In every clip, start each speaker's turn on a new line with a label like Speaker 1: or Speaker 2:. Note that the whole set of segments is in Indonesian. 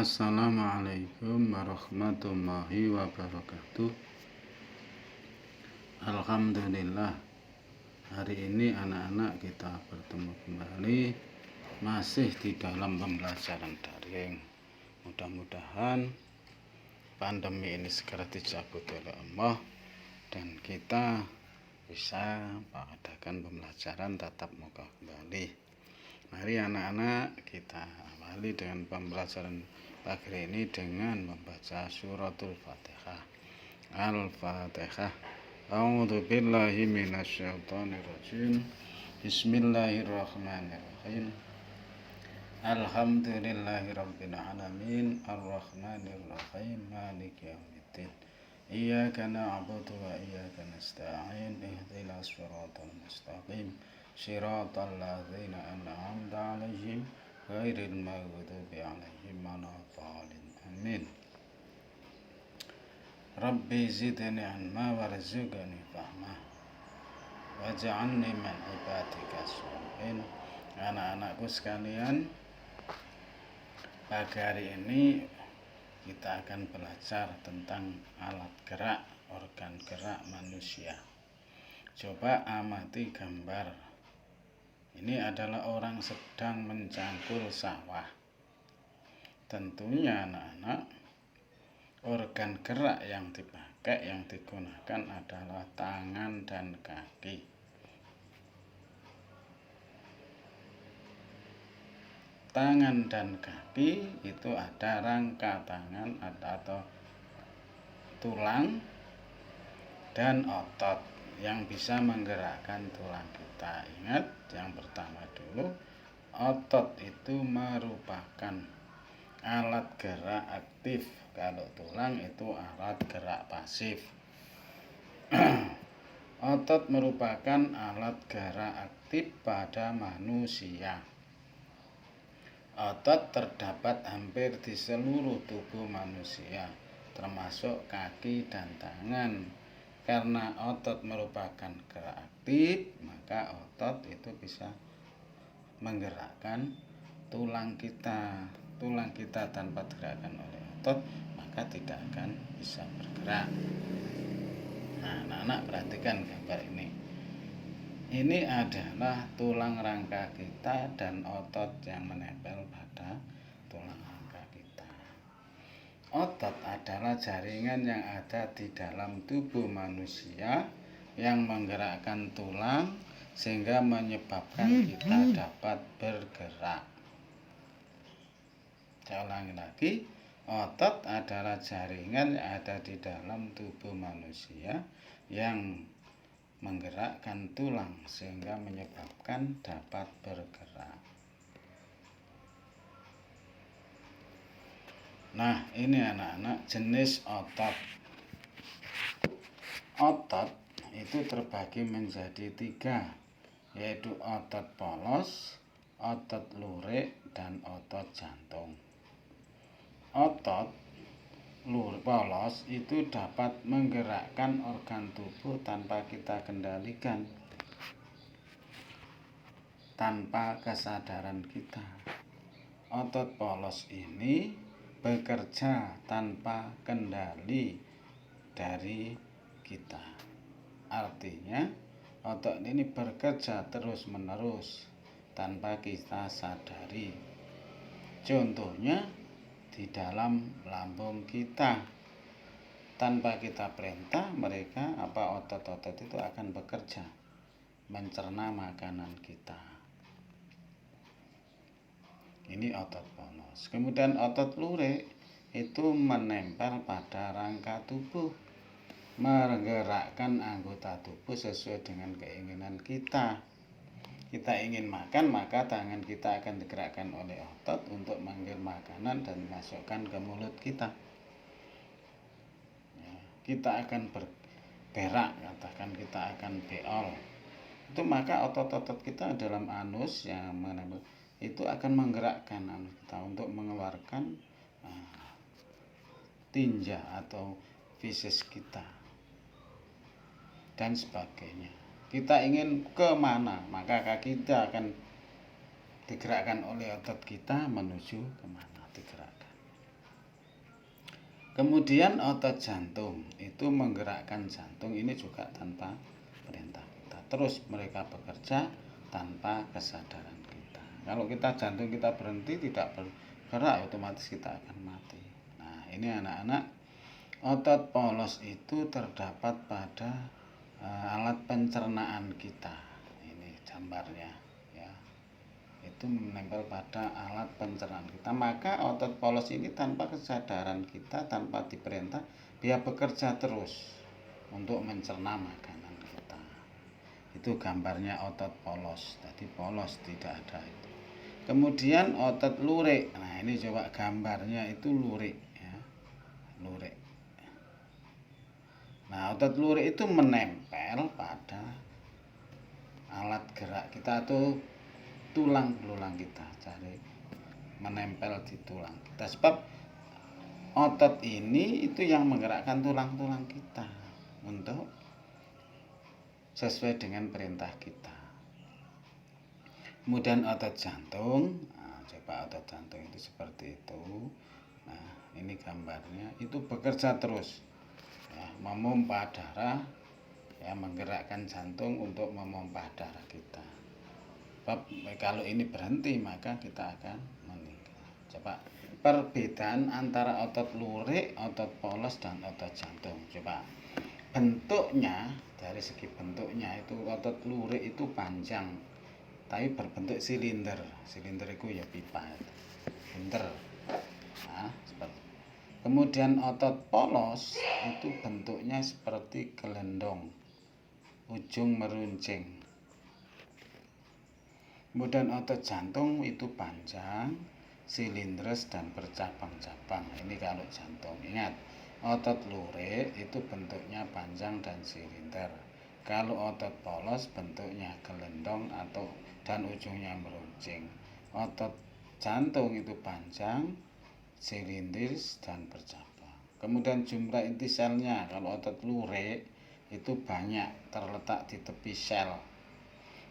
Speaker 1: Assalamualaikum warahmatullahi wabarakatuh. Alhamdulillah, hari ini anak-anak kita bertemu kembali masih di dalam pembelajaran daring. Mudah-mudahan pandemi ini segera dicabut oleh Allah dan kita bisa mengadakan pembelajaran tatap muka kembali. Mari anak-anak kita awali dengan pembelajaran pagi ini dengan membaca suratul Fatihah. Al-Fatihah. A'udzu billahi minasyaitonir rajim. Bismillahirrahmanirrahim. Alhamdulillahirabbil alamin arrahmanir rahim maliki yaumiddin. Iyyaka na'budu wa iyyaka nasta'in ihdinas siratal mustaqim shiratal ladzina an'amta 'alaihim ghairil maghdubi 'alaihim waladdallin. Amin. Rabbi zidni 'ilma warzuqni fahma waj'alni min ibadika sholihin. Anak-anakku sekalian, pagi hari ini kita akan belajar tentang alat gerak, organ gerak manusia. Coba amati gambar. Ini adalah orang sedang mencangkul sawah. Tentunya anak-anak, organ gerak yang dipakai, yang digunakan adalah tangan dan kaki. Tangan dan kaki itu ada rangka tangan atau tulang dan otot yang bisa menggerakkan tulang kita. Ingat, yang pertama dulu, otot itu merupakan alat gerak aktif. Kalau tulang itu alat gerak pasif. Otot merupakan alat gerak aktif pada manusia. Otot terdapat hampir di seluruh tubuh manusia, termasuk kaki dan tangan. Karena otot merupakan gerak aktif, maka otot itu bisa menggerakkan tulang kita. Tulang kita tanpa digerakkan oleh otot, maka tidak akan bisa bergerak. Nah, anak-anak perhatikan gambar ini. Ini adalah tulang rangka kita dan otot yang menempel pada tulang rangka kita. Otot adalah jaringan yang ada di dalam tubuh manusia yang menggerakkan tulang sehingga menyebabkan kita dapat bergerak. Saya ulangi lagi, otot adalah jaringan yang ada di dalam tubuh manusia yang menggerakkan tulang sehingga menyebabkan dapat bergerak. Nah, ini anak-anak jenis otot. Otot itu terbagi menjadi 3, yaitu otot polos, otot lurik, dan otot jantung. Otot polos itu dapat menggerakkan organ tubuh tanpa kita kendalikan, tanpa kesadaran kita. Otot polos ini bekerja tanpa kendali dari kita. Artinya, otot ini bekerja terus-menerus tanpa kita sadari. Contohnya, di dalam lambung kita, tanpa kita perintah, mereka otot-otot itu akan bekerja mencerna makanan kita. Ini otot polos. Kemudian otot lurik itu menempel pada rangka tubuh, menggerakkan anggota tubuh sesuai dengan keinginan kita. Kita ingin makan, maka tangan kita akan digerakkan oleh otot untuk mengambil makanan dan dimasukkan ke mulut kita. Kita akan bergerak, katakan kita akan beol. Itu maka otot-otot kita dalam anus yang menempel itu akan menggerakkan anus kita untuk mengeluarkan tinja atau feses kita dan sebagainya. Kita ingin kemana, maka kaki kita akan digerakkan oleh otot kita menuju kemana digerakkan. Kemudian otot jantung itu menggerakkan jantung, ini juga tanpa perintah kita. Terus mereka bekerja tanpa kesadaran kita. Kalau jantung kita berhenti, tidak bergerak, otomatis kita akan mati. Nah, ini anak-anak, otot polos itu terdapat pada alat pencernaan kita. Ini gambarnya ya. Itu menempel pada alat pencernaan kita. Maka otot polos ini tanpa kesadaran kita, tanpa diperintah, dia bekerja terus untuk mencerna makanan kita. Itu gambarnya otot polos. Tadi polos tidak ada itu. Kemudian otot lurik. Nah, ini coba gambarnya itu lurik ya. Lurik. Nah, otot lurik itu menempel pada alat gerak kita atau tulang belulang kita, cari menempel di tulang kita, sebab otot ini itu yang menggerakkan tulang-tulang kita untuk sesuai dengan perintah kita. Kemudian otot jantung, nah, coba otot jantung itu seperti itu. Nah, ini gambarnya, itu bekerja terus ya, memompa darah ya, menggerakkan jantung untuk memompa darah kita. Sebab kalau ini berhenti maka kita akan meninggal. Coba perbedaan antara otot lurik, otot polos, dan otot jantung. Coba bentuknya, dari segi bentuknya itu otot lurik itu panjang tapi berbentuk silinder. Silinder itu ya pipa itu. Silinder. Nah, seperti. Kemudian otot polos itu bentuknya seperti gelendong, ujung meruncing. Kemudian otot jantung itu panjang, silindris, dan bercabang-cabang. Ini kalau jantung. Ingat, otot lurik itu bentuknya panjang dan silinder. Kalau otot polos bentuknya gelendong dan ujungnya meruncing. Otot jantung itu panjang, silindris, dan bercabang. Kemudian jumlah inti selnya, kalau otot lurik itu banyak, terletak di tepi sel.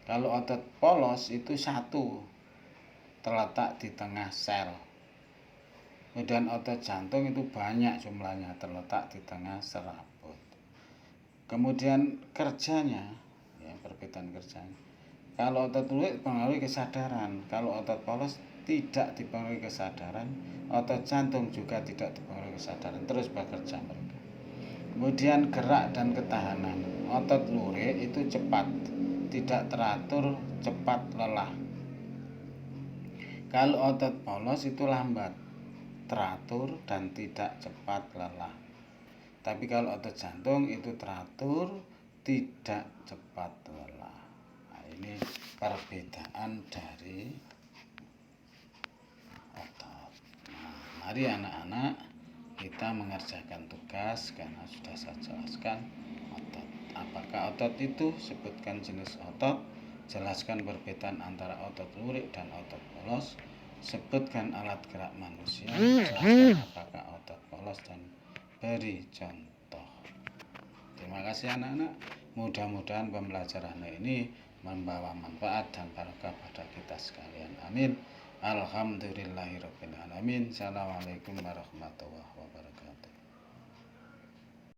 Speaker 1: Kalau otot polos itu satu, terletak di tengah sel. Kemudian otot jantung itu banyak jumlahnya, terletak di tengah serabut. Kemudian kerjanya, ya, perbedaan kerjanya. Kalau otot lurik pengaruhi kesadaran, kalau otot polos tidak dipengaruhi kesadaran, otot jantung juga tidak dipengaruhi kesadaran, terus bekerja mereka. Kemudian gerak dan ketahanan, otot lurik itu cepat, tidak teratur, cepat lelah. Kalau otot polos itu lambat, teratur, dan tidak cepat lelah. Tapi kalau otot jantung itu teratur, tidak cepat lelah. Nah, ini perbedaan dari otot. Nah, mari anak-anak kita mengerjakan tugas karena sudah saya jelaskan otot. Apakah otot itu? Sebutkan jenis otot, jelaskan perbedaan antara otot lurik dan otot polos, sebutkan alat gerak manusia, jelaskan apakah otot polos, dan beri contoh. Terima kasih anak-anak. Mudah-mudahan pembelajaran ini membawa manfaat dan barokah pada kita sekalian. Amin. Alhamdulillahirabbil alamin. Assalamualaikum warahmatullahi wabarakatuh.